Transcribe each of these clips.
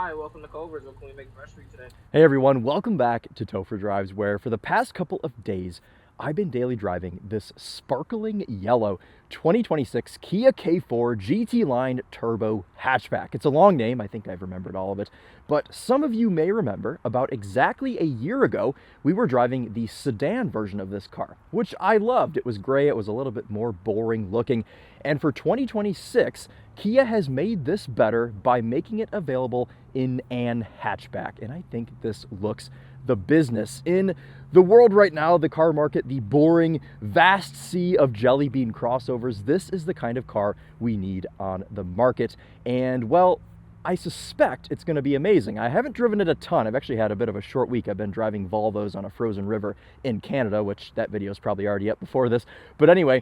Hi, welcome to Culver's. What can we make fresh for you today? Hey everyone, welcome back to Topher Drives, where for the past couple of days, I've been daily driving this sparkling yellow 2026 Kia K4 GT Line Turbo Hatchback. It's a long name, I think I've remembered all of it, but some of you may remember about exactly a year ago, we were driving the sedan version of this car, which I loved. It was gray, it was a little bit more boring looking, and for 2026, Kia has made this better by making it available in an hatchback, and I think this looks the business. In the world right now, the car market, the boring, vast sea of jelly bean crossovers, this is the kind of car we need on the market. And well, I suspect it's going to be amazing. I haven't driven it a ton. I've actually had a bit of a short week. I've been driving Volvos on a frozen river in Canada, which that video is probably already up before this. But anyway,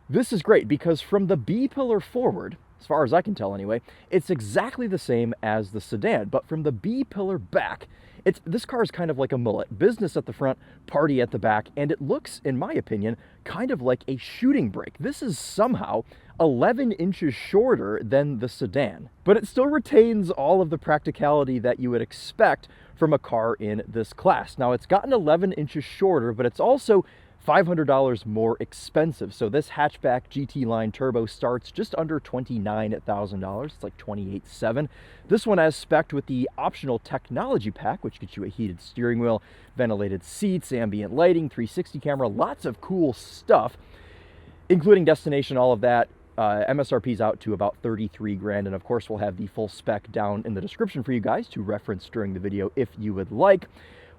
this is great because from the B pillar forward, as far as I can tell anyway, it's exactly the same as the sedan, but from the B pillar back, this car is kind of like a mullet. Business at the front, party at the back, and it looks, in my opinion, kind of like a shooting brake. This is somehow 11 inches shorter than the sedan, but it still retains all of the practicality that you would expect from a car in this class. Now, it's gotten 11 inches shorter, but it's also $500 more expensive. So this hatchback GT Line Turbo starts just under $29,000. It's like $28,700. This one has spec'd with the optional technology pack, which gets you a heated steering wheel, ventilated seats, ambient lighting, 360 camera, lots of cool stuff, including destination, all of that. MSRP is out to about 33 grand, and of course we'll have the full spec down in the description for you guys to reference during the video if you would like.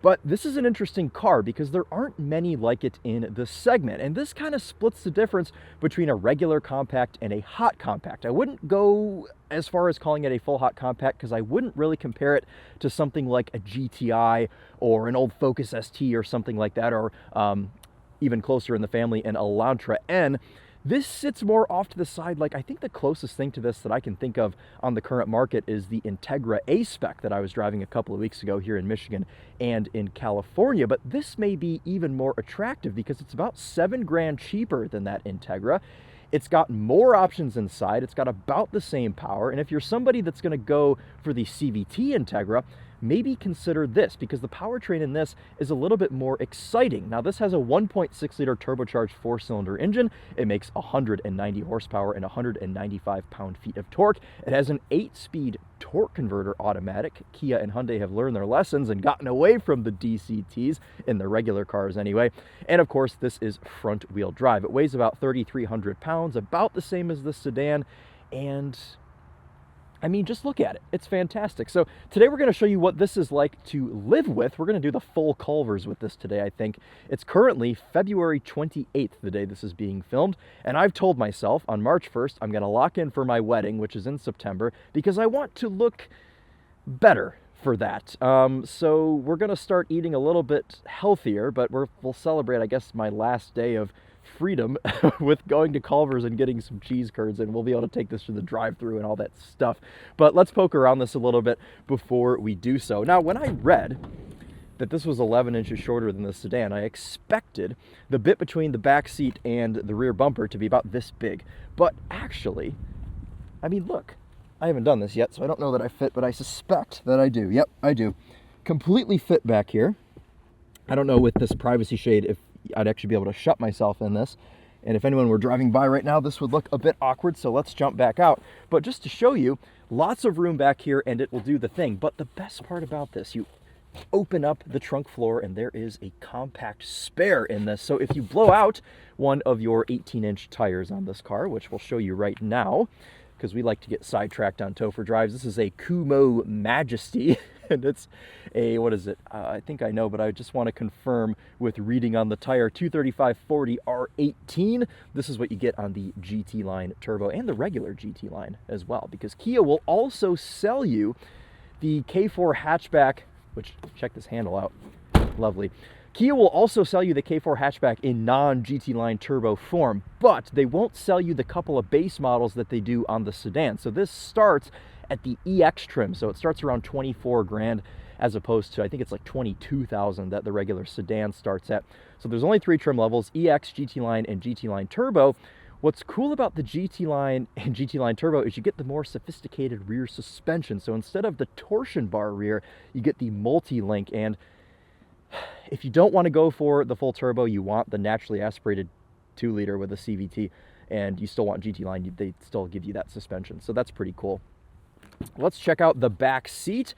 But this is an interesting car because there aren't many like it in the segment, and this kind of splits the difference between a regular compact and a hot compact. I wouldn't go as far as calling it a full hot compact because I wouldn't really compare it to something like a GTI or an old Focus ST or something like that, or even closer in the family, an Elantra N. This sits more off to the side. Like, I think the closest thing to this that I can think of on the current market is the Integra A-Spec that I was driving a couple of weeks ago here in Michigan and in California. But this may be even more attractive because it's about 7 grand cheaper than that Integra. It's got more options inside. It's got about the same power. And if you're somebody that's going to go for the CVT Integra, maybe consider this because the powertrain in this is a little bit more exciting. Now, this has a 1.6 liter turbocharged 4-cylinder engine. It makes 190 horsepower and 195 pound-feet of torque. It has an 8-speed torque converter automatic. Kia and Hyundai have learned their lessons and gotten away from the DCTs in the regular cars anyway. And of course, this is front-wheel drive. It weighs about 3,300 pounds, about the same as the sedan, and I mean, just look at it. It's fantastic. So today we're going to show you what this is like to live with. We're going to do the full Culvers with this today, I think. It's currently February 28th, the day this is being filmed. And I've told myself on March 1st, I'm going to lock in for my wedding, which is in September, because I want to look better for that. So we're going to start eating a little bit healthier, but we'll celebrate, I guess, my last day of freedom with going to Culver's and getting some cheese curds, and we'll be able to take this to the drive-thru and all that stuff. But let's poke around this a little bit before we do so. Now, when I read that this was 11 inches shorter than the sedan, I expected the bit between the back seat and the rear bumper to be about this big. But actually, I mean, look, I haven't done this yet, so I don't know that I fit, but I suspect that I do. Yep, I do. Completely fit back here. I don't know with this privacy shade if I'd actually be able to shut myself in this. And if anyone were driving by right now, this would look a bit awkward, so let's jump back out. But just to show you, lots of room back here and it will do the thing. But the best part about this, you open up the trunk floor and there is a compact spare in this. So if you blow out one of your 18-inch tires on this car, which we'll show you right now, because we like to get sidetracked on Topher Drives. This is a Kumo Majesty, and it's a, what is it? I think I know, but I just want to confirm with reading on the tire, 235/40 R18. This is what you get on the GT Line Turbo and the regular GT Line as well, because Kia will also sell you the K4 hatchback, which, check this handle out, lovely. Kia will also sell you the K4 hatchback in non-GT Line Turbo form, but they won't sell you the couple of base models that they do on the sedan. So this starts at the EX trim, so it starts around 24 grand as opposed to, I think it's like 22,000 that the regular sedan starts at. So there's only 3 trim levels, EX, GT Line, and GT Line Turbo, What's cool about the GT line and GT line turbo is you get the more sophisticated rear suspension. So instead of the torsion bar rear, you get the multi-link. And if you don't want to go for the full turbo, you want the naturally aspirated 2-liter with a CVT, and you still want GT line, they still give you that suspension. So that's pretty cool. Let's check out the back seat.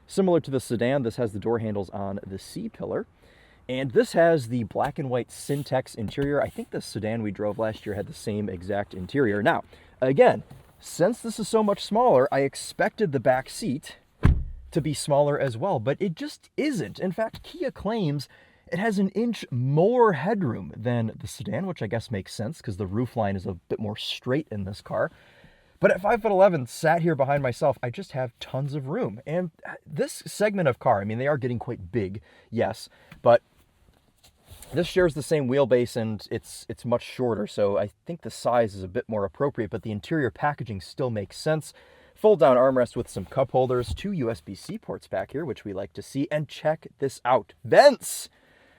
Similar to the sedan, this has the door handles on the C-pillar. And this has the black and white Syntex interior. I think the sedan we drove last year had the same exact interior. Now, again, since this is so much smaller, I expected the back seat to be smaller as well, but it just isn't. In fact, Kia claims it has 1 inch more headroom than the sedan, which I guess makes sense because the roofline is a bit more straight in this car. But at 5'11", sat here behind myself, I just have tons of room. And this segment of car, I mean, they are getting quite big, yes, but this shares the same wheelbase and it's much shorter, so I think the size is a bit more appropriate, but the interior packaging still makes sense. Fold down armrest with some cup holders, 2 USB-C ports back here, which we like to see, and check this out. Vents!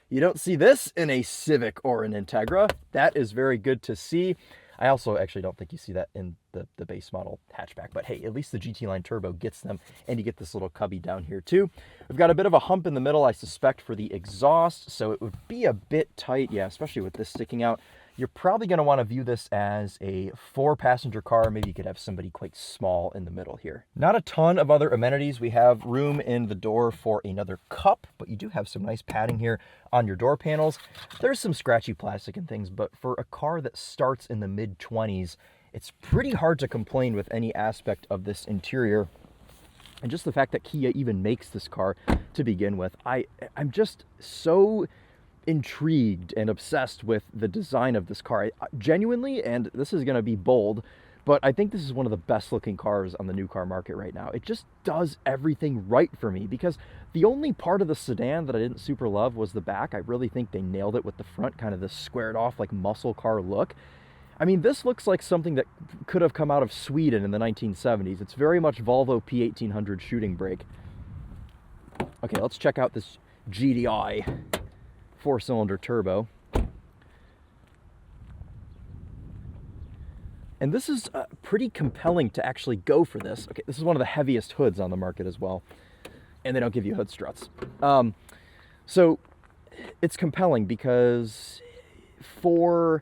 You don't see this in a Civic or an Integra. That is very good to see. I also actually don't think you see that in the base model hatchback, but hey, at least the GT line turbo gets them, and you get this little cubby down here too. We've got a bit of a hump in the middle, I suspect, for the exhaust, so it would be a bit tight, yeah, especially with this sticking out. You're probably going to want to view this as a 4-passenger car. Maybe you could have somebody quite small in the middle here. Not a ton of other amenities. We have room in the door for another cup, but you do have some nice padding here on your door panels. There's some scratchy plastic and things, but for a car that starts in the mid-20s, it's pretty hard to complain with any aspect of this interior. And just the fact that Kia even makes this car to begin with, I'm just so intrigued and obsessed with the design of this car. Genuinely, and this is going to be bold, but I think this is one of the best looking cars on the new car market right now. It just does everything right for me, because the only part of the sedan that I didn't super love was the back. I really think they nailed it with the front, kind of this squared off like muscle car look. I mean, this looks like something that could have come out of Sweden in the 1970s. It's very much Volvo P1800 shooting brake. Okay, let's check out this GDI 4-cylinder turbo. And this is pretty compelling to actually go for this. Okay, this is one of the heaviest hoods on the market as well. And they don't give you hood struts. So it's compelling because for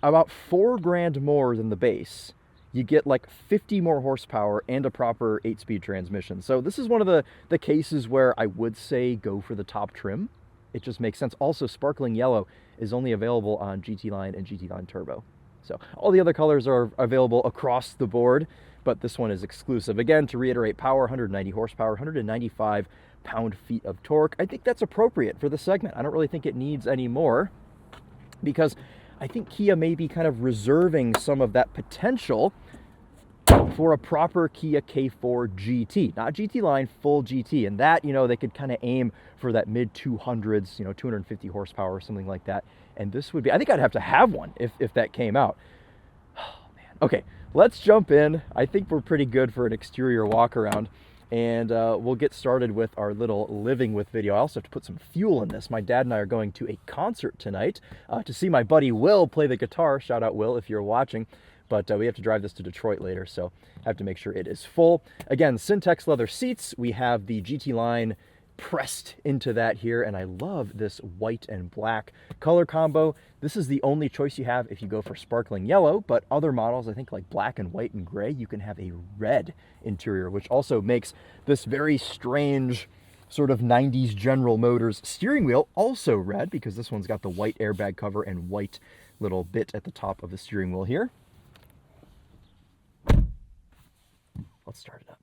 about $4,000 more than the base, you get like 50 more horsepower and a proper 8-speed transmission. So this is one of the cases where I would say go for the top trim. It just makes sense. Also, sparkling yellow is only available on GT line and GT line turbo. So all the other colors are available across the board, but this one is exclusive. Again, to reiterate, power, 190 horsepower, 195 pound-feet of torque. I think that's appropriate for the segment. I don't really think it needs any more, because I think Kia may be kind of reserving some of that potential for a proper Kia K4 GT, not GT line, full GT. And that, you know, they could kind of aim for that mid 200s, you know, 250 horsepower or something like that. And this would be, I think I'd have to have one if that came out. Oh man. Okay, let's jump in. I think we're pretty good for an exterior walk around, and we'll get started with our little living with video. I also have to put some fuel in this. My dad and I are going to a concert tonight to see my buddy Will play the guitar. Shout out Will if you're watching. But we have to drive this to Detroit later, so I have to make sure it is full. Again, Syntex leather seats. We have the GT line pressed into that here, and I love this white and black color combo. This is the only choice you have if you go for sparkling yellow, but other models, I think like black and white and gray, you can have a red interior, which also makes this very strange sort of 90s General Motors steering wheel also red, because this one's got the white airbag cover and white little bit at the top of the steering wheel here. Let's start it up.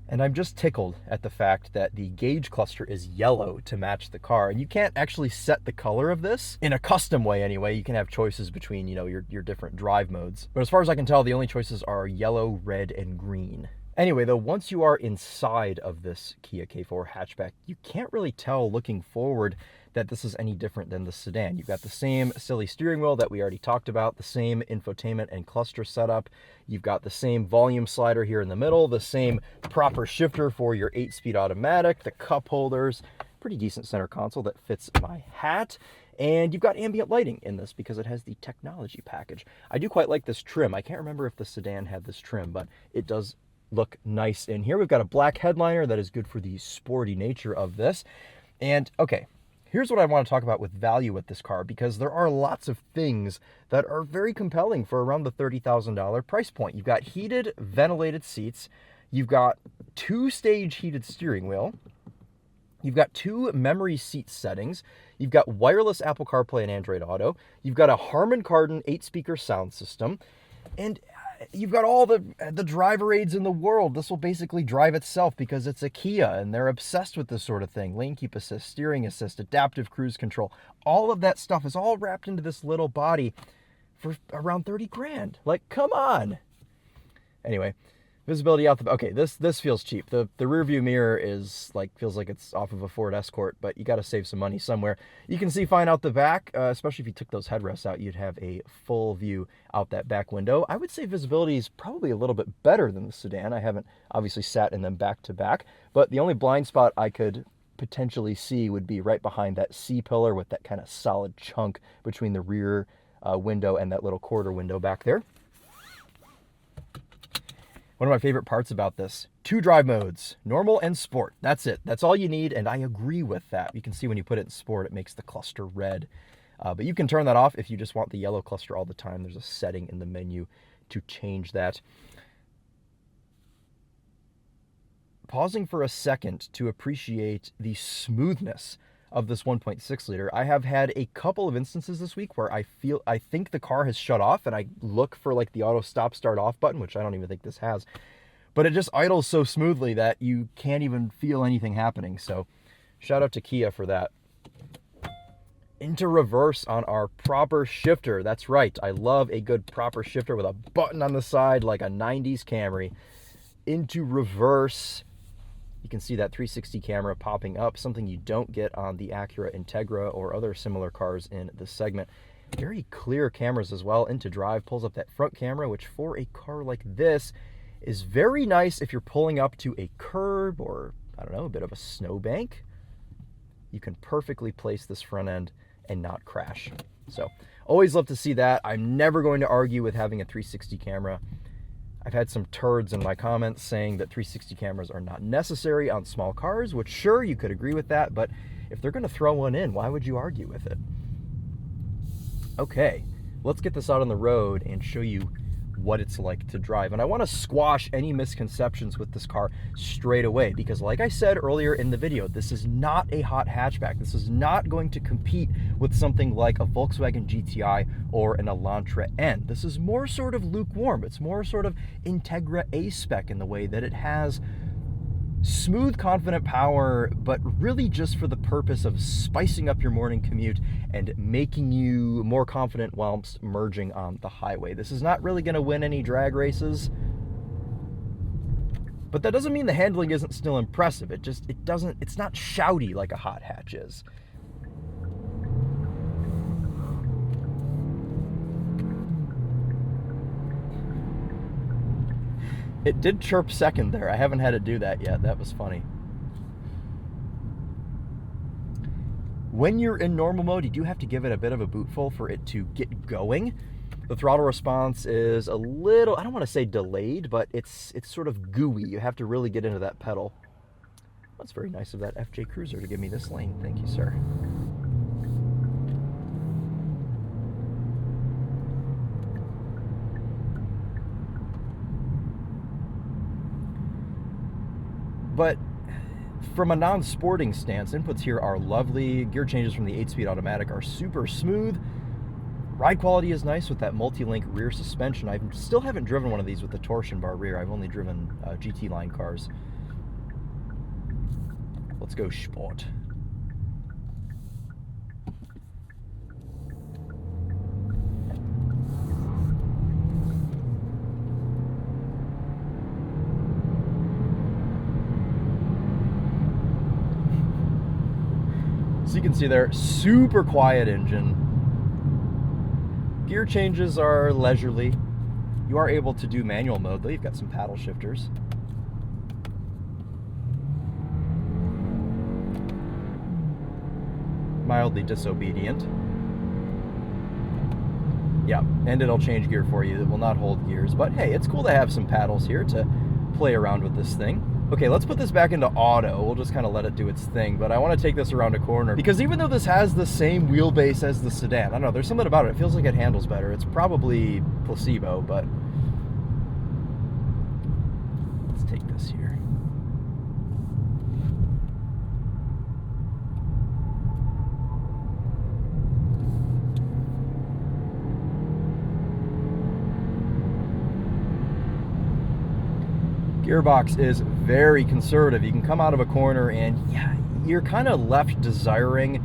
And I'm just tickled at the fact that the gauge cluster is yellow to match the car. And you can't actually set the color of this in a custom way anyway. You can have choices between, you know, your different drive modes. But as far as I can tell, the only choices are yellow, red, and green. Anyway, though, once you are inside of this Kia K4 hatchback, you can't really tell looking forward that this is any different than the sedan. You've got the same silly steering wheel that we already talked about, the same infotainment and cluster setup. You've got the same volume slider here in the middle, the same proper shifter for your 8-speed automatic, the cup holders. pretty decent center console that fits my hat. And you've got ambient lighting in this because it has the technology package. I do quite like this trim. I can't remember if the sedan had this trim, but it does look nice in here. We've got a black headliner that is good for the sporty nature of this. And okay, here's what I want to talk about with value with this car, because there are lots of things that are very compelling for around the $30,000 price point. You've got heated, ventilated seats. You've got 2-stage heated steering wheel. You've got 2 memory seat settings. You've got wireless Apple CarPlay and Android Auto. You've got a Harman Kardon 8-speaker sound system. And you've got all the driver aids in the world. This will basically drive itself because it's a Kia, and they're obsessed with this sort of thing. Lane keep assist, steering assist, adaptive cruise control. All of that stuff is all wrapped into this little body for around 30 grand. Like, come on. Anyway, visibility out the... Okay, this feels cheap. The rear view mirror is feels like it's off of a Ford Escort, but you got to save some money somewhere. You can see fine out the back, especially if you took those headrests out, you'd have a full view out that back window. I would say visibility is probably a little bit better than the sedan. I haven't obviously sat in them back to back, but the only blind spot I could potentially see would be right behind that C-pillar with that kind of solid chunk between the rear window and that little quarter window back there. One of my favorite parts about this, 2 drive modes, normal and sport. That's it. That's all you need, and I agree with that. You can see when you put it in sport, it makes the cluster red. But you can turn that off if you just want the yellow cluster all the time. There's a setting in the menu to change that. Pausing for a second to appreciate the smoothness of this 1.6 liter. I have had a couple of instances this week where I think the car has shut off, and I look for like the auto stop start off button, which I don't even think this has, but it just idles so smoothly that you can't even feel anything happening. So shout out to Kia for that. Into reverse on our proper shifter. That's right. I love a good proper shifter with a button on the side like a 90s Camry. Into reverse. You can see that 360 camera popping up, something you don't get on the Acura Integra or other similar cars in the segment. Very clear cameras as well. Into drive, pulls up that front camera, which for a car like this is very nice if you're pulling up to a curb or, I don't know, a bit of a snowbank. You can perfectly place this front end and not crash. So always love to see that. I'm never going to argue with having a 360 camera. I've had some turds in my comments saying that 360 cameras are not necessary on small cars, which sure, you could agree with that, but if they're going to throw one in, why would you argue with it? Okay, let's get this out on the road and show you what it's like to drive. And I want to squash any misconceptions with this car straight away, because like I said earlier in the video, this is not a hot hatchback. This is not going to compete with something like a Volkswagen GTI or an Elantra N. This is more sort of lukewarm. It's more sort of Integra A spec in the way that it has smooth, confident power, but really just for the purpose of spicing up your morning commute and making you more confident whilst merging on the highway. This is not really going to win any drag races, but that doesn't mean the handling isn't still impressive. It's not shouty like a hot hatch is. It did chirp second there. I haven't had it do that yet. That was funny. When you're in normal mode, you do have to give it a bit of a bootful for it to get going. The throttle response is a little, I don't want to say delayed, but it's sort of gooey. You have to really get into that pedal. That's very nice of that FJ Cruiser to give me this lane. Thank you, sir. But from a non-sporting stance, inputs here are lovely. Gear changes from the 8-speed automatic are super smooth. Ride quality is nice with that multi-link rear suspension. I still haven't driven one of these with the torsion bar rear. I've only driven GT line cars. Let's go sport. So you can see there, super quiet engine. Gear changes are leisurely. You are able to do manual mode though. You've got some paddle shifters. mildly disobedient. Yeah, and it'll change gear for you. It will not hold gears, but hey, it's cool to have some paddles here to play around with this thing. Okay, let's put this back into auto. We'll just kind of let it do its thing, but I want to take this around a corner because even though this has the same wheelbase as the sedan, I don't know, there's something about it. It feels like it handles better. It's probably placebo, but let's take this here. Gearbox is very conservative. You can come out of a corner and yeah, you're kind of left desiring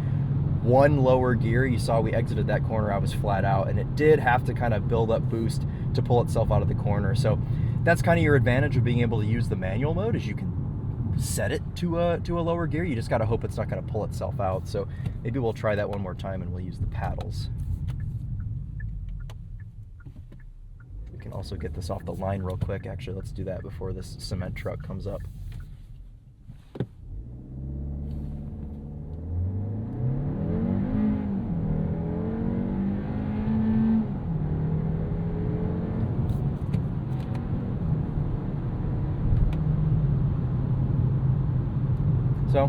one lower gear. You saw we exited that corner, I was flat out, and it did have to kind of build up boost to pull itself out of the corner. So that's kind of your advantage of being able to use the manual mode, is you can set it to a lower gear. You just got to hope it's not going to pull itself out. So maybe we'll try that one more time and we'll use the paddles. We can also get this off the line real quick. Actually, let's do that before this cement truck comes up. So,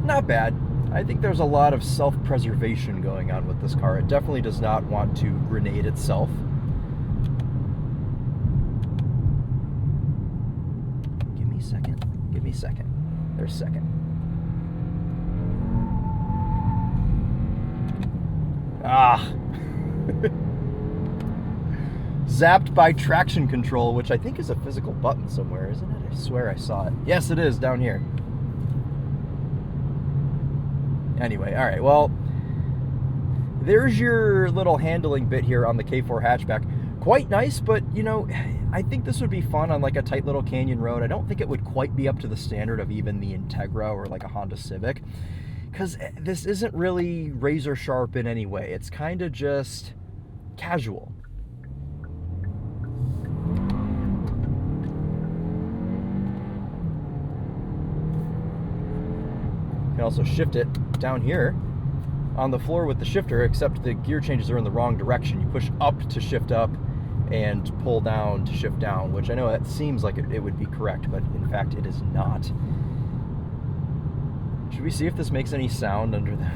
not bad. I think there's a lot of self-preservation going on with this car. It definitely does not want to grenade itself. Give me second. There's second. Ah! Zapped by traction control, which I think is a physical button somewhere, isn't it? I swear I saw it. Yes, it is, down here. Anyway, all right, well, there's your little handling bit here on the K4 hatchback. Quite nice, but, you know, I think this would be fun on like a tight little canyon road. I don't think it would quite be up to the standard of even the Integra or like a Honda Civic, because this isn't really razor sharp in any way. It's kind of just casual. You can also shift it down here on the floor with the shifter, except the gear changes are in the wrong direction. You push up to shift up and pull down to shift down, which I know that seems like it would be correct, but in fact it is not. Should we see if this makes any sound under the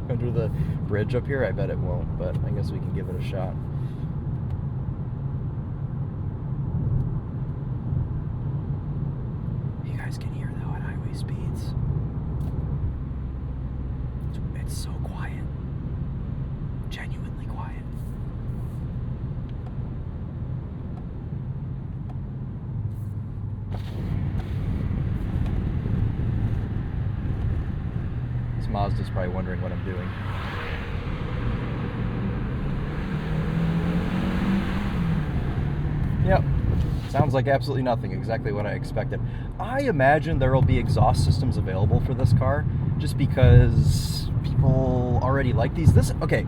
under the bridge up here? I bet it won't, but I guess we can give it a shot. You guys can hear though at highway speeds. It's so quiet. Genuinely quiet. This Mazda's probably wondering what I'm doing. Yep. Sounds like absolutely nothing. Exactly what I expected. I imagine there will be exhaust systems available for this car, just because people already like these. Okay,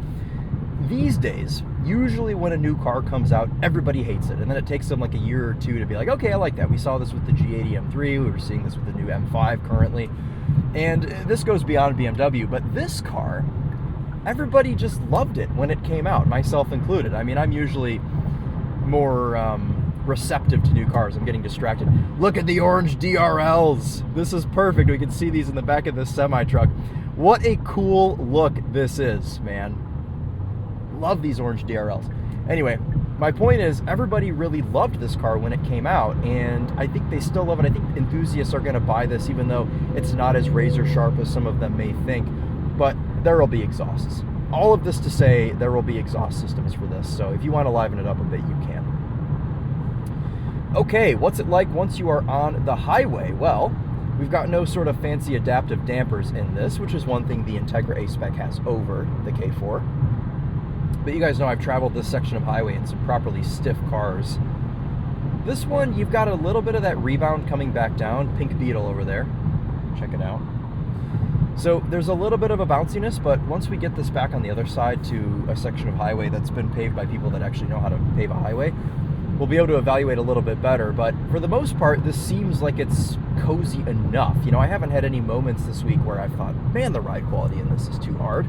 these days, usually when a new car comes out, everybody hates it, and then it takes them like a year or two to be like, okay, I like that. We saw this with the G80 M3, we were seeing this with the new M5 currently, and this goes beyond BMW, but this car, everybody just loved it when it came out, myself included. I mean, I'm usually more receptive to new cars. I'm getting distracted. Look at the orange DRLs. This is perfect. We can see these in the back of this semi-truck. What a cool look this is, man. Love these orange DRLs. Anyway, my point is, everybody really loved this car when it came out, and I think they still love it. I think enthusiasts are going to buy this, even though it's not as razor sharp as some of them may think, but there will be exhausts. All of this to say, there will be exhaust systems for this, so if you want to liven it up a bit, you can. Okay, what's it like once you are on the highway? Well, we've got no sort of fancy adaptive dampers in this, which is one thing the Integra A-Spec has over the K4. But you guys know I've traveled this section of highway in some properly stiff cars. This one, you've got a little bit of that rebound coming back down. Pink Beetle over there. Check it out. So there's a little bit of a bounciness, but once we get this back on the other side to a section of highway that's been paved by people that actually know how to pave a highway, we'll be able to evaluate a little bit better. But for the most part, this seems like it's cozy enough. You know, I haven't had any moments this week where I thought, man, the ride quality in this is too hard.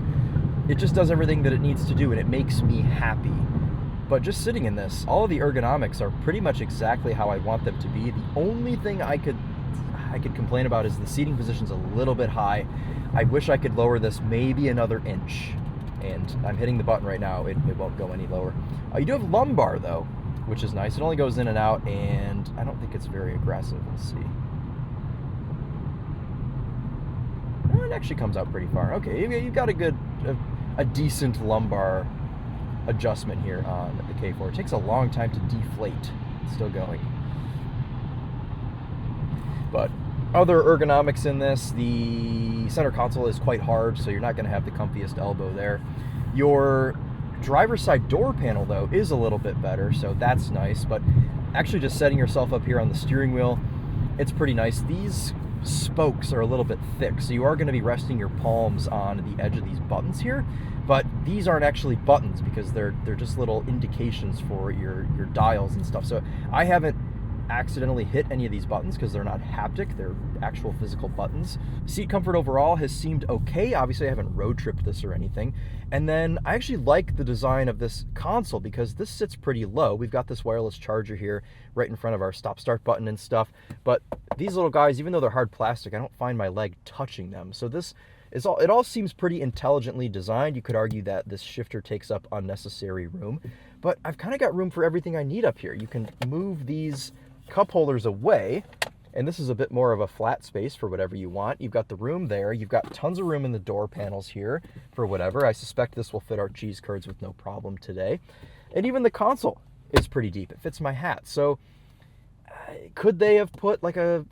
It just does everything that it needs to do, and it makes me happy. But just sitting in this, all of the ergonomics are pretty much exactly how I want them to be. The only thing I could complain about is the seating position's a little bit high. I wish I could lower this maybe another inch. And I'm hitting the button right now. It won't go any lower. You do have lumbar, though, which is nice. It only goes in and out, and I don't think it's very aggressive. Let's see. Oh, it actually comes out pretty far. Okay, you've got a decent lumbar adjustment here on the K4. It takes a long time to deflate. It's still going. But other ergonomics in this, the center console is quite hard, so you're not going to have the comfiest elbow there. Your driver's side door panel, though, is a little bit better, so that's nice. But actually just setting yourself up here on the steering wheel, it's pretty nice. These spokes are a little bit thick, so you are going to be resting your palms on the edge of these buttons here. But these aren't actually buttons because they're just little indications for your dials and stuff. So I haven't accidentally hit any of these buttons because they're not haptic, they're actual physical buttons. Seat comfort overall has seemed okay. Obviously I haven't road tripped this or anything. And then I actually like the design of this console because this sits pretty low. We've got this wireless charger here right in front of our stop start button and stuff, but these little guys, even though they're hard plastic, I don't find my leg touching them. So this is all, it all seems pretty intelligently designed. You could argue that this shifter takes up unnecessary room, but I've kind of got room for everything I need up here. You can move these cup holders away, and this is a bit more of a flat space for whatever you want. You've got the room there. You've got tons of room in the door panels here for whatever. I suspect this will fit our cheese curds with no problem today. And even the console is pretty deep. It fits my hat. So could they have put like a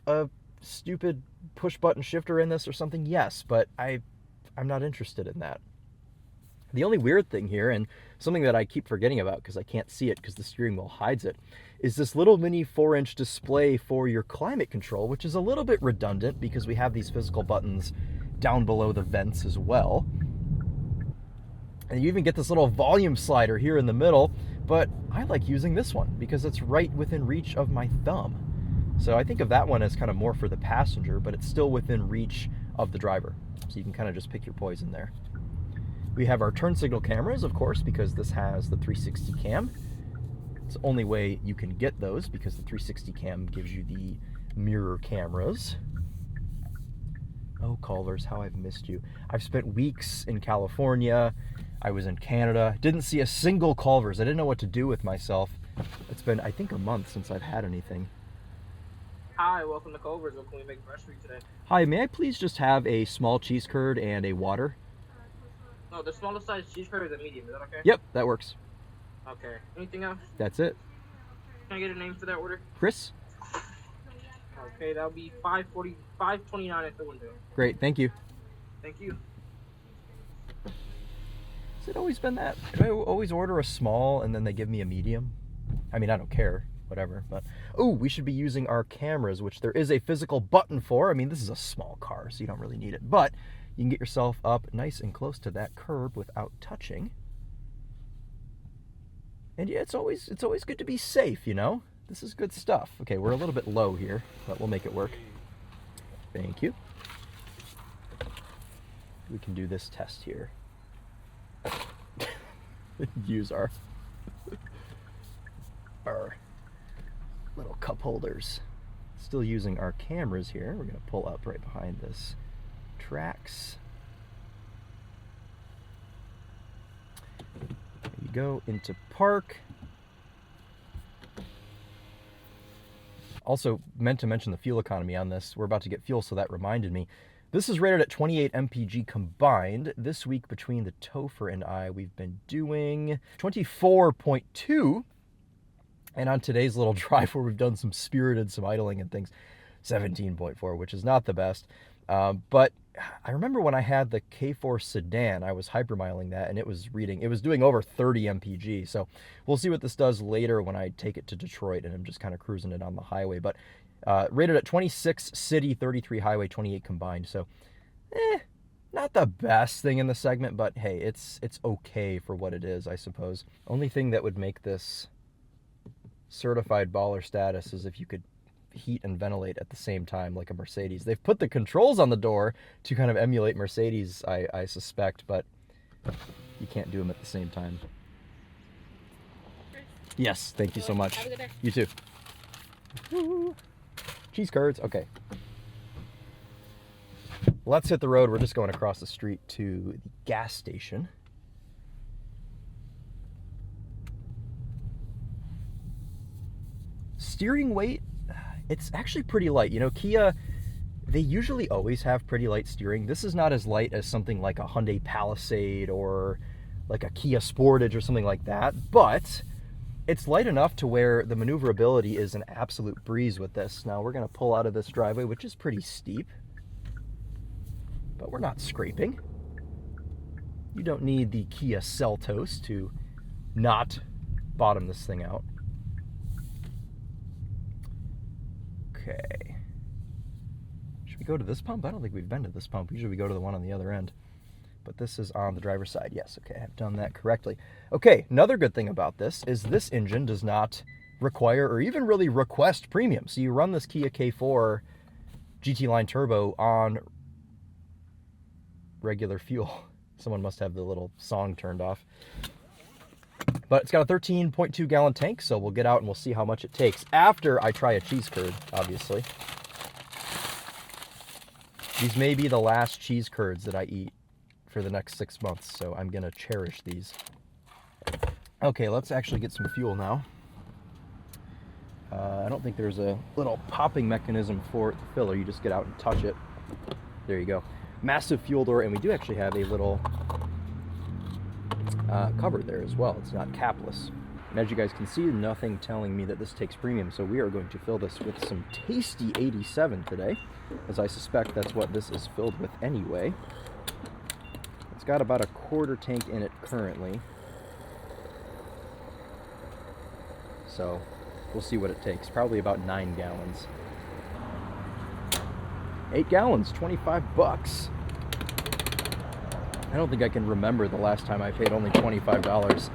stupid push button shifter in this or something? Yes, but I'm not interested in that. The only weird thing here, and something that I keep forgetting about because I can't see it because the steering wheel hides it, is this little mini 4-inch display for your climate control, which is a little bit redundant because we have these physical buttons down below the vents as well. And you even get this little volume slider here in the middle, but I like using this one because it's right within reach of my thumb. So I think of that one as kind of more for the passenger, but it's still within reach of the driver. So you can kind of just pick your poison there. We have our turn signal cameras, of course, because this has the 360 cam. It's the only way you can get those because the 360 cam gives you the mirror cameras. Oh, Culvers, how I've missed you. I've spent weeks in California. I was in Canada. Didn't see a single Culvers. I didn't know what to do with myself. It's been, I think, a month since I've had anything. Hi, welcome to Culver's. What can we make fresh for you today? Hi, may I please just have a small cheese curd and a water? No, the smallest size cheese curd is a medium. Is that okay? Yep, that works. Okay. Anything else? That's it. Can I get a name for that order? Chris? Okay, that'll be $5.29 at the window. Great, thank you. Thank you. Has it always been that? Do I always order a small and then they give me a medium? I mean, I don't care, whatever, but... Oh, we should be using our cameras, which there is a physical button for. I mean, this is a small car, so you don't really need it, but you can get yourself up nice and close to that curb without touching. And yeah, it's always good to be safe, you know? This is good stuff. Okay, we're a little bit low here, but we'll make it work. Thank you. We can do this test here. Use our little cup holders. Still using our cameras here. We're gonna pull up right behind this tracks. There you go, into park. Also, meant to mention the fuel economy on this. We're about to get fuel, so that reminded me. This is rated at 28 mpg combined. This week between the Topher and I, we've been doing 24.2. And on today's little drive where we've done some spirited, some idling and things, 17.4, which is not the best. But I remember when I had the K4 sedan, I was hypermiling that, and it was doing over 30 mpg. So we'll see what this does later when I take it to Detroit and I'm just kind of cruising it on the highway. But rated at 26 city, 33 highway, 28 combined. So, not the best thing in the segment, but hey, it's okay for what it is, I suppose. Only thing that would make this certified baller status is if you could heat and ventilate at the same time like a Mercedes. They've put the controls on the door to kind of emulate Mercedes, I suspect, but you can't do them at the same time. Yes, thank you so much. Have a good day. You too. Woo. Cheese curds, okay. Let's hit the road. We're just going across the street to the gas station. Steering weight, it's actually pretty light. You know, Kia, they usually always have pretty light steering. This is not as light as something like a Hyundai Palisade or like a Kia Sportage or something like that, but it's light enough to where the maneuverability is an absolute breeze with this. Now we're gonna pull out of this driveway, which is pretty steep, but we're not scraping. You don't need the Kia Seltos to not bottom this thing out. Okay. Should we go to this pump? I don't think we've been to this pump. Usually we go to the one on the other end. But this is on the driver's side. Yes, okay, I've done that correctly. Okay, another good thing about this is this engine does not require or even really request premium. So you run this Kia K4 GT Line Turbo on regular fuel. Someone must have the little song turned off. But it's got a 13.2 gallon tank, so we'll get out and we'll see how much it takes after I try a cheese curd, obviously. These may be the last cheese curds that I eat for the next 6 months, so I'm gonna cherish these. Okay, let's actually get some fuel now. I don't think there's a little popping mechanism for the filler. You just get out and touch it. There you go. Massive fuel door, and we do actually have a little cover there as well. It's not capless. And as you guys can see, nothing telling me that this takes premium, so we are going to fill this with some tasty 87 today, as I suspect that's what this is filled with anyway. It's got about a quarter tank in it currently, so we'll see what it takes. Probably about 9 gallons. 8 gallons, 25 bucks. I don't think I can remember the last time I paid only $25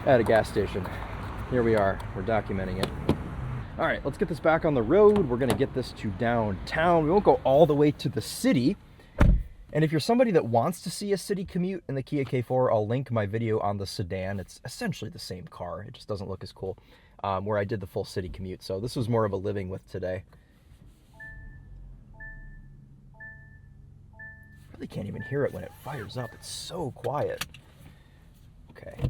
at a gas station. Here we are, we're documenting it. All right, let's get this back on the road. We're gonna get this to downtown. We won't go all the way to the city. And if you're somebody that wants to see a city commute in the Kia K4, I'll link my video on the sedan. It's essentially the same car, it just doesn't look as cool, where I did the full city commute. So this was more of a living with today. Really can't even hear it when it fires up. It's so quiet. Okay,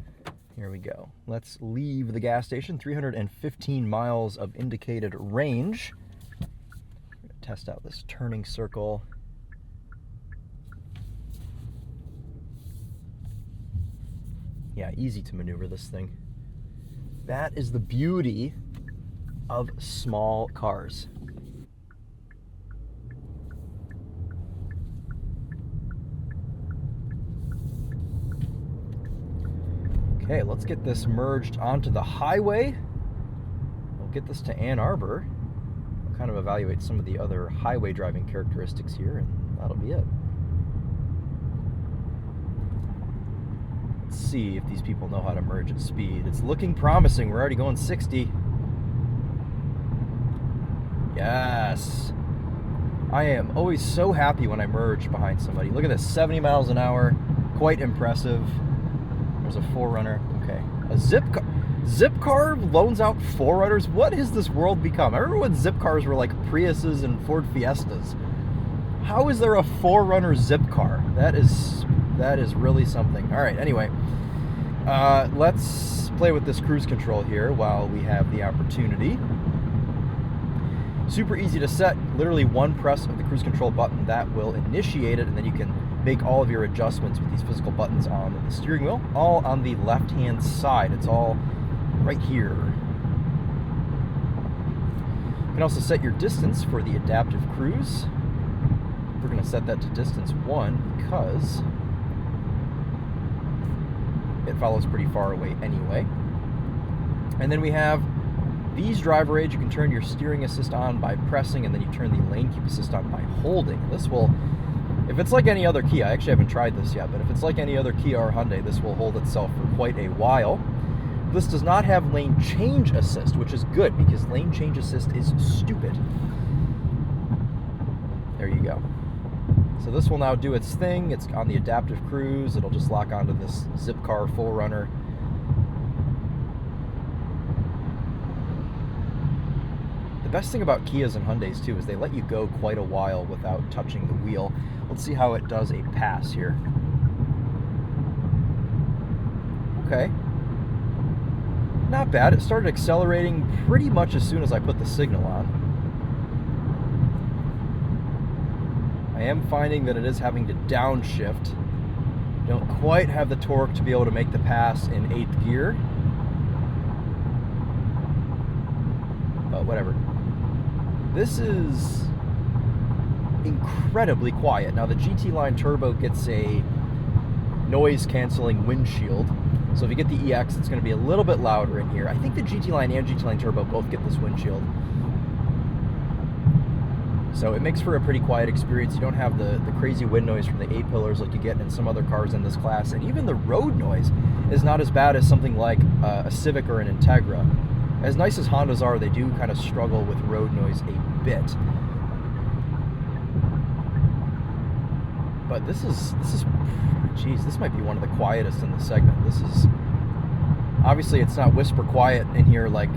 here we go. Let's leave the gas station. 315 miles of indicated range. I'm gonna test out this turning circle. Yeah, easy to maneuver this thing. That is the beauty of small cars. Okay, let's get this merged onto the highway. We'll get this to Ann Arbor. We'll kind of evaluate some of the other highway driving characteristics here, and that'll be it. Let's see if these people know how to merge at speed. It's looking promising. We're already going 60. Yes. I am always so happy when I merge behind somebody. Look at this, 70 miles an hour. Quite impressive. There's a 4Runner. Okay. A Zip car loans out 4Runners? What has this world become? I remember when Zip cars were like Priuses and Ford Fiestas. How is there a 4Runner Zip car? That is really something. All right, anyway. Let's play with this cruise control here while we have the opportunity. Super easy to set. Literally one press of the cruise control button that will initiate it, and then you can make all of your adjustments with these physical buttons on the steering wheel, all on the left-hand side. It's all right here. You can also set your distance for the adaptive cruise. We're going to set that to distance 1 because it follows pretty far away anyway. And then we have these driver aids. You can turn your steering assist on by pressing, and then you turn the lane keep assist on by holding. This will, if it's like any other Kia, I actually haven't tried this yet, but if it's like any other Kia or Hyundai, this will hold itself for quite a while. This does not have lane change assist, which is good because lane change assist is stupid. There you go. So this will now do its thing. It's on the adaptive cruise. It'll just lock onto this Zipcar full runner. The best thing about Kias and Hyundais too is they let you go quite a while without touching the wheel. Let's see how it does a pass here. Okay. Not bad. It started accelerating pretty much as soon as I put the signal on. I am finding that it is having to downshift. Don't quite have the torque to be able to make the pass in 8th gear. But whatever. This is incredibly quiet. Now the GT Line Turbo gets a noise canceling windshield. So if you get the EX, it's going to be a little bit louder in here. I think the GT Line and GT Line Turbo both get this windshield. So it makes for a pretty quiet experience. You don't have the crazy wind noise from the A-pillars like you get in some other cars in this class. And even the road noise is not as bad as something like a Civic or an Integra. As nice as Hondas are, they do kind of struggle with road noise a bit. But this is, geez, this might be one of the quietest in the segment. This is, obviously it's not whisper quiet in here like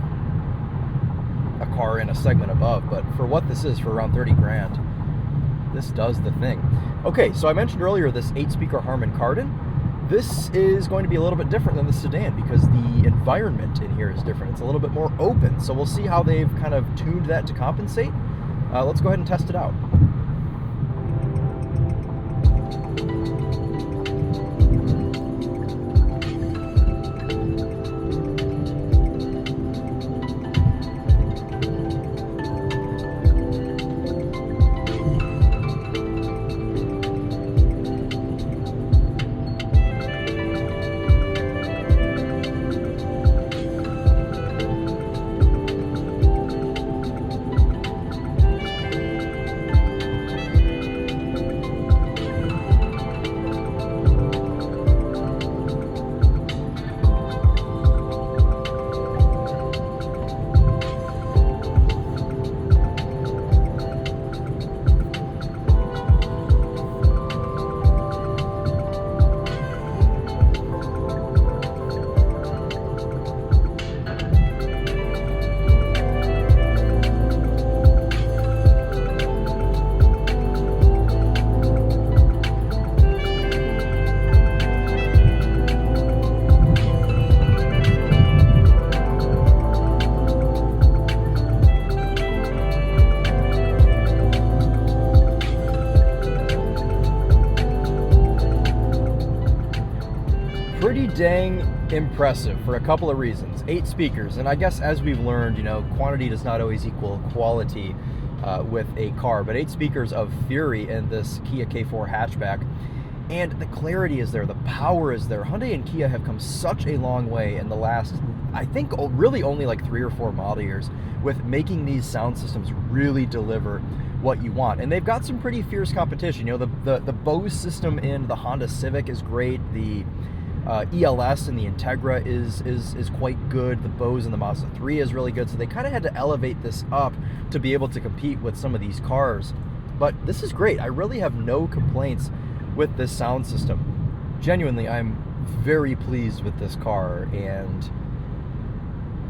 a car in a segment above, but for what this is, for around 30 grand, this does the thing. Okay, so I mentioned earlier this 8-speaker Harman Kardon. This is going to be a little bit different than the sedan because the environment in here is different. It's a little bit more open, so we'll see how they've kind of tuned that to compensate. Let's go ahead and test it out. Pretty dang impressive for a couple of reasons. 8 speakers, and I guess as we've learned, you know, quantity does not always equal quality with a car, but 8 speakers of fury in this Kia K4 hatchback, and the clarity is there, the power is there. Hyundai and Kia have come such a long way in the last, I think, really only like 3 or 4 model years with making these sound systems really deliver what you want. And they've got some pretty fierce competition. You know, the Bose system in the Honda Civic is great. The ELS and the Integra is quite good. The Bose and the Mazda 3 is really good. So they kind of had to elevate this up to be able to compete with some of these cars. But this is great. I really have no complaints with this sound system. Genuinely, I'm very pleased with this car, and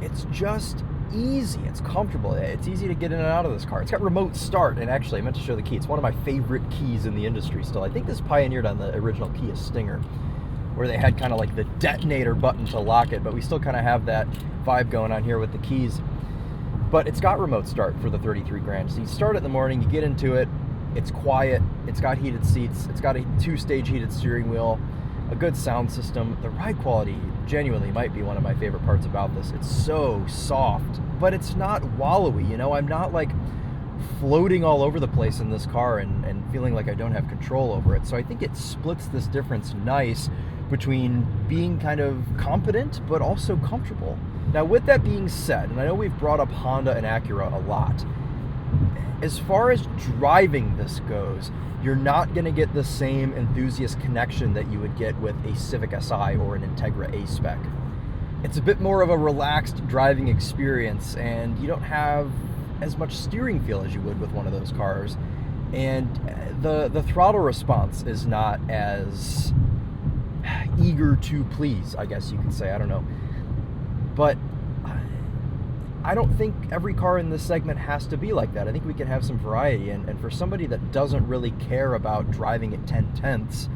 it's just easy. It's comfortable. It's easy to get in and out of this car. It's got remote start, and actually I meant to show the key. It's one of my favorite keys in the industry still. I think this pioneered on the original Kia Stinger, where they had kind of like the detonator button to lock it, but we still kind of have that vibe going on here with the keys. But it's got remote start for the 33 grand. So you start it in the morning, you get into it, it's quiet, it's got heated seats, it's got a 2-stage heated steering wheel, a good sound system. The ride quality genuinely might be one of my favorite parts about this. It's so soft, but it's not wallowy, you know? I'm not like floating all over the place in this car and feeling like I don't have control over it. So I think it splits this difference nice between being kind of competent but also comfortable. Now, with that being said, and I know we've brought up Honda and Acura a lot, as far as driving this goes, you're not going to get the same enthusiast connection that you would get with a Civic Si or an Integra A-Spec. it's a bit more of a relaxed driving experience, and you don't have as much steering feel as you would with one of those cars. And the throttle response is not as eager to please, I guess you could say. I don't know. But I don't think every car in this segment has to be like that. I think we can have some variety. And for somebody that doesn't really care about driving at 10/10ths,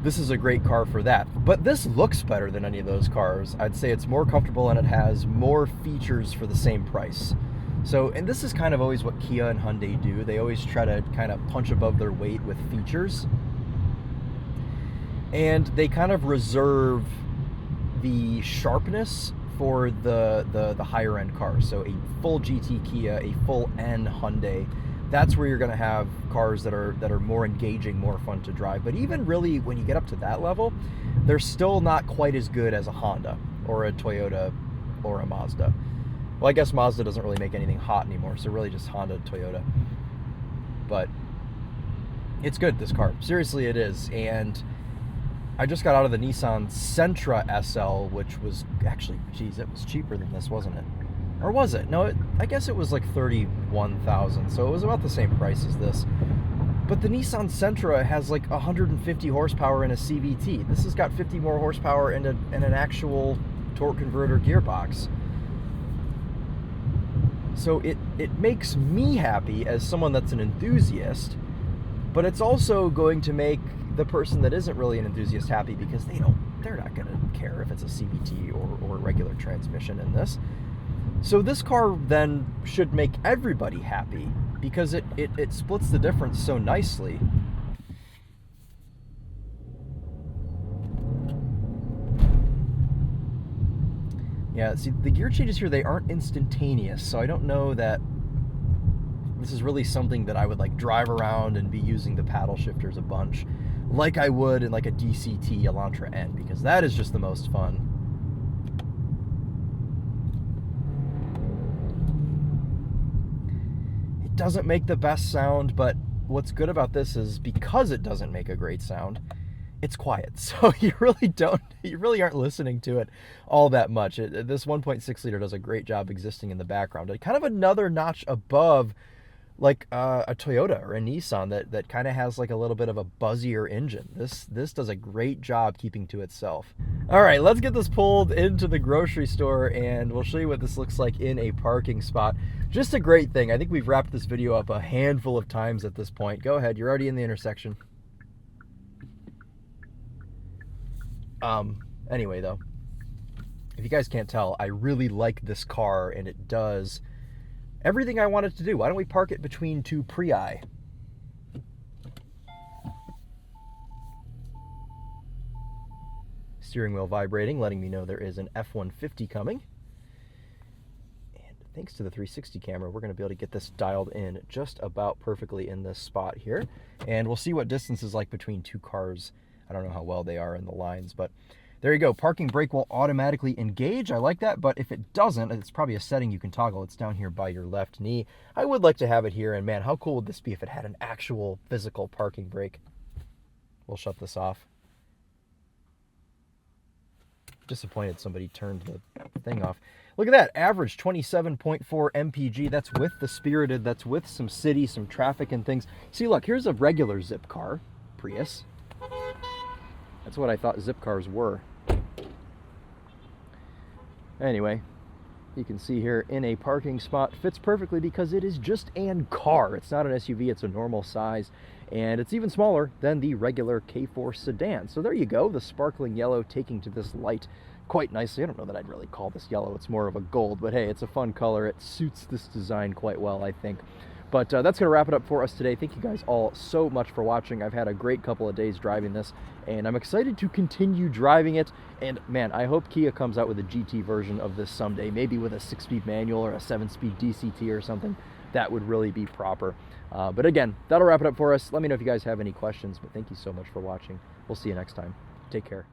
this is a great car for that. But this looks better than any of those cars. I'd say it's more comfortable and it has more features for the same price. So, and this is kind of always what Kia and Hyundai do. They always try to kind of punch above their weight with features. And they kind of reserve the sharpness for the higher end cars. So a full GT Kia, a full N Hyundai, that's where you're going to have cars that are more engaging, more fun to drive. But even really when you get up to that level, they're still not quite as good as a Honda or a Toyota or a Mazda. Well, I guess Mazda doesn't really make anything hot anymore, so really just Honda, Toyota. But it's good, this car. Seriously, it is. And I just got out of the Nissan Sentra SL, which was actually, geez, it was cheaper than this, wasn't it? Or was it? No, I guess it was like $31,000, so it was about the same price as this. But the Nissan Sentra has like 150 horsepower in a CVT. This has got 50 more horsepower in an actual torque converter gearbox. So it makes me happy as someone that's an enthusiast, but it's also going to make the person that isn't really an enthusiast happy, because they're not going to care if it's a CVT or a regular transmission in this. So this car then should make everybody happy, because it splits the difference so nicely. Yeah, see, the gear changes here, they aren't instantaneous, so I don't know that this is really something that I would like drive around and be using the paddle shifters a bunch, like I would in like a DCT Elantra N, because that is just the most fun. It doesn't make the best sound, but what's good about this is because it doesn't make a great sound, it's quiet. So you really aren't listening to it all that much. This 1.6 liter does a great job existing in the background. Kind of another notch above like a Toyota or a Nissan that kind of has like a little bit of a buzzier engine. This does a great job keeping to itself. All right, let's get this pulled into the grocery store and we'll show you what this looks like in a parking spot. Just a great thing. I think we've wrapped this video up a handful of times at this point. Go ahead, you're already in the intersection. Anyway though, if you guys can't tell, I really like this car and it does everything I want it to do. Why don't we park it between two Prii? Steering wheel vibrating, letting me know there is an F-150 coming. And thanks to the 360 camera, we're going to be able to get this dialed in just about perfectly in this spot here. And we'll see what distance is like between two cars. I don't know how well they are in the lines, but there you go. Parking brake will automatically engage. I like that, but if it doesn't, it's probably a setting you can toggle. It's down here by your left knee. I would like to have it here, and man, how cool would this be if it had an actual physical parking brake? We'll shut this off. Disappointed somebody turned the thing off. Look at that, average 27.4 mpg. That's with the Spirited, that's with some city, some traffic and things. See, look, here's a regular zip car, Prius. That's what I thought zip cars were. Anyway, you can see here in a parking spot, fits perfectly because it is just an car. It's not an SUV, it's a normal size, and it's even smaller than the regular K4 sedan. So there you go, the sparkling yellow taking to this light quite nicely. I don't know that I'd really call this yellow, it's more of a gold, but hey, it's a fun color. It suits this design quite well, I think. But that's going to wrap it up for us today. Thank you guys all so much for watching. I've had a great couple of days driving this, and I'm excited to continue driving it. And man, I hope Kia comes out with a GT version of this someday, maybe with a 6-speed manual or a 7-speed DCT or something. That would really be proper. But again, that'll wrap it up for us. Let me know if you guys have any questions, but thank you so much for watching. We'll see you next time. Take care.